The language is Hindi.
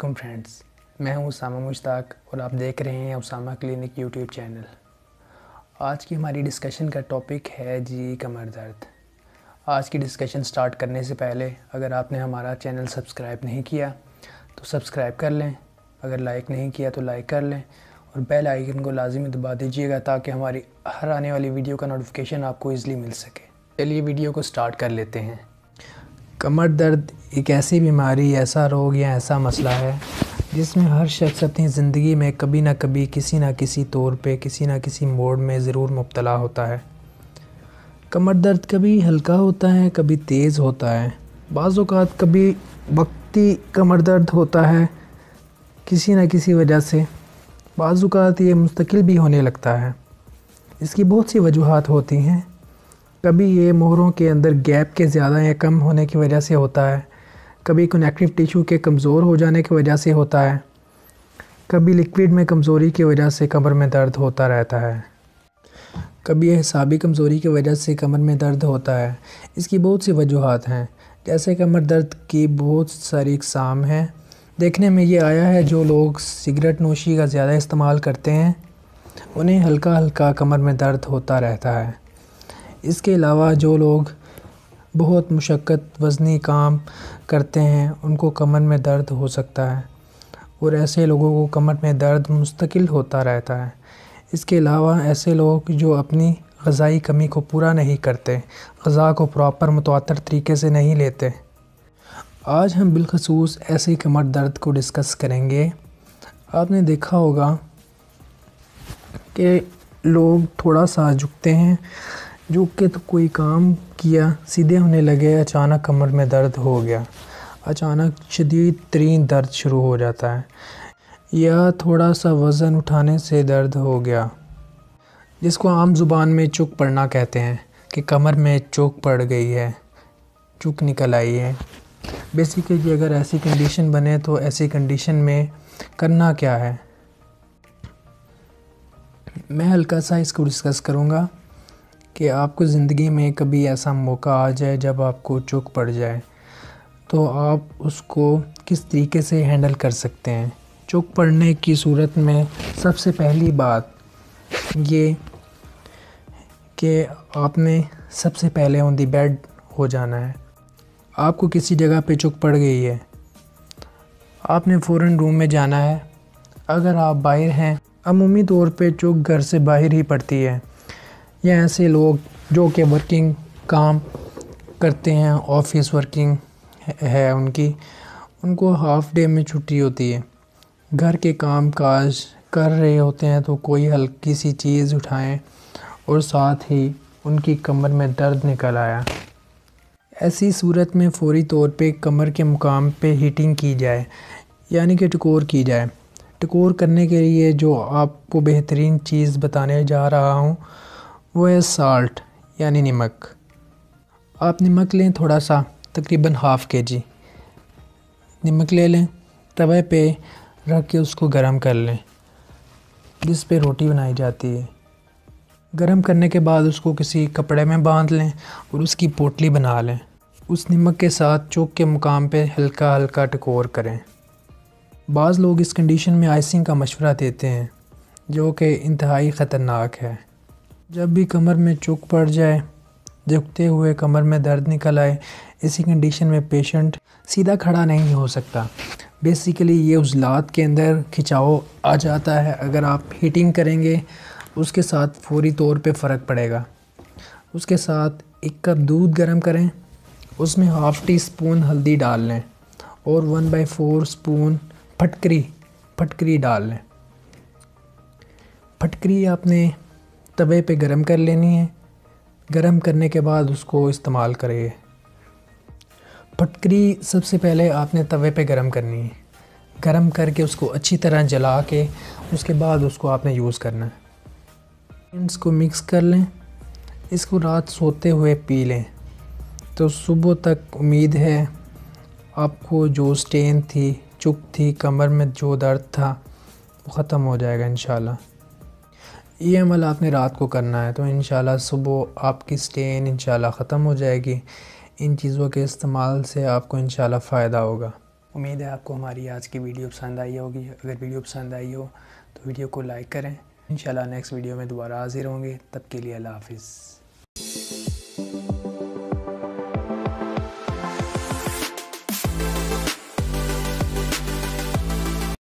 वालेकुम फ्रेंड्स, मैं हूं उसामा मुश्ताक और आप देख रहे हैं उसामा क्लिनिक यूट्यूब चैनल। आज की हमारी डिस्कशन का टॉपिक है जी कमर दर्द। आज की डिस्कशन स्टार्ट करने से पहले अगर आपने हमारा चैनल सब्सक्राइब नहीं किया तो सब्सक्राइब कर लें, अगर लाइक नहीं किया तो लाइक कर लें और बेल आइकन को लाजिमी दबा दीजिएगा ताकि हमारी हर आने वाली वीडियो का नोटिफिकेशन आपको ईज़िली मिल सके। चलिए वीडियो को स्टार्ट कर लेते हैं। कमर दर्द एक ऐसी बीमारी, ऐसा रोग या ऐसा मसला है जिसमें हर शख्स अपनी ज़िंदगी में कभी ना कभी किसी न किसी तौर पे किसी न किसी मोड़ में ज़रूर मुब्तला होता है। कमर दर्द कभी हल्का होता है, कभी तेज़ होता है, बाज़ औक़ात कभी वक्ती कमर दर्द होता है किसी न किसी वजह से, बाज़ औक़ात ये मुस्तकिल भी होने लगता है। इसकी बहुत सी वजूहात होती हैं। कभी ये मोहरों के अंदर गैप के ज़्यादा या कम होने की वजह से होता है, कभी कनेक्टिव टिश्यू के कमज़ोर हो जाने की वजह से होता है, कभी लिक्विड में कमज़ोरी की वजह से कमर में दर्द होता रहता है, कभी एहसाबी कमज़ोरी की वजह से कमर में दर्द होता है। इसकी बहुत सी वजूहात हैं। जैसे कमर दर्द की बहुत सारी इक़साम हैं। देखने में ये आया है जो लोग सिगरेट नोशी का ज़्यादा इस्तेमाल करते हैं उन्हें हल्का हल्का कमर में दर्द होता रहता है। इसके अलावा जो लोग बहुत मुशक्क़त वज़नी काम करते हैं उनको कमर में दर्द हो सकता है और ऐसे लोगों को कमर में दर्द मुस्तकिल होता रहता है। इसके अलावा ऐसे लोग जो अपनी ग़िज़ाई कमी को पूरा नहीं करते, ग़िज़ा को प्रॉपर मुतवातर तरीके से नहीं लेते। आज हम बिलख़ुसूस ऐसे कमर दर्द को डिस्कस करेंगे। आपने देखा होगा कि लोग थोड़ा सा झुकते हैं, झुक के तो कोई काम किया, सीधे होने लगे, अचानक कमर में दर्द हो गया, अचानक शदीद तरीन दर्द शुरू हो जाता है, या थोड़ा सा वज़न उठाने से दर्द हो गया, जिसको आम ज़ुबान में चुक पड़ना कहते हैं कि कमर में चुक पड़ गई है, चुक निकल आई है। बेसिकली अगर ऐसी कंडीशन बने तो ऐसी कंडीशन में करना क्या है, मैं हल्का सा इसको डिस्कस करूँगा कि आपको ज़िंदगी में कभी ऐसा मौका आ जाए जब आपको चुक पड़ जाए तो आप उसको किस तरीके से हैंडल कर सकते हैं। चुक पड़ने की सूरत में सबसे पहली बात ये कि आपने सबसे पहले ऑन दी बेड हो जाना है। आपको किसी जगह पे चुक पड़ गई है, आपने फ़ौरन रूम में जाना है। अगर आप बाहर हैं, अमूमी तौर पे चुक घर से बाहर ही पड़ती है, या ऐसे लोग जो कि वर्किंग काम करते हैं, ऑफिस वर्किंग है उनको हाफ़ डे में छुट्टी होती है, घर के काम काज कर रहे होते हैं तो कोई हल्की सी चीज़ उठाएं और साथ ही उनकी कमर में दर्द निकल आया। ऐसी सूरत में फ़ौरी तौर पे कमर के मुकाम पे हीटिंग की जाए, यानी कि टकोर की जाए। टकोर करने के लिए जो आपको बेहतरीन चीज़ बताने जा रहा हूँ वो है साल्ट, यानी नमक। आप नमक लें थोड़ा सा, तकरीबन हाफ़ केजी नमक ले लें, तवे पे रख के उसको गरम कर लें जिस पे रोटी बनाई जाती है। गरम करने के बाद उसको किसी कपड़े में बांध लें और उसकी पोटली बना लें। उस नमक के साथ चुक के मुकाम पे हल्का हल्का टकोर करें। बाज़ लोग इस कंडीशन में आइसिंग का मशवरा देते हैं जो कि इंतहाई ख़तरनाक है। जब भी कमर में चुक पड़ जाए, झुकते हुए कमर में दर्द निकल आए, इसी कंडीशन में पेशेंट सीधा खड़ा नहीं हो सकता। बेसिकली ये उज़लात के अंदर खिंचाव आ जाता है। अगर आप हीटिंग करेंगे उसके साथ फ़ौरी तौर पे फ़र्क पड़ेगा। उसके साथ 1 कप दूध गर्म करें, उसमें हाफ़ टी स्पून हल्दी डाल लें और 1/4 स्पून फटकरी डाल लें। फटकरी आपने तवे पे गरम कर लेनी है। गरम करने के बाद उसको इस्तेमाल करिए। फटकरी सबसे पहले आपने तवे पे गरम करनी है। गरम करके उसको अच्छी तरह जला के उसके बाद उसको आपने यूज़ करना है। इसको मिक्स कर लें। इसको रात सोते हुए पी लें तो सुबह तक उम्मीद है आपको जो स्टेन थी, चुक थी, कमर में जो दर्द था वो ख़त्म हो जाएगा इंशाल्लाह। ये अमल आपने रात को करना है तो इंशाल्लाह सुबह आपकी स्टेन इंशाल्लाह ख़त्म हो जाएगी। इन चीज़ों के इस्तेमाल से आपको इंशाल्लाह फ़ायदा होगा। उम्मीद है आपको हमारी आज की वीडियो पसंद आई होगी। अगर वीडियो पसंद आई हो तो वीडियो को लाइक करें। इंशाल्लाह नेक्स्ट वीडियो में दोबारा हाज़िर होंगे। तब के लिए अल्लाह हाफ़िज़।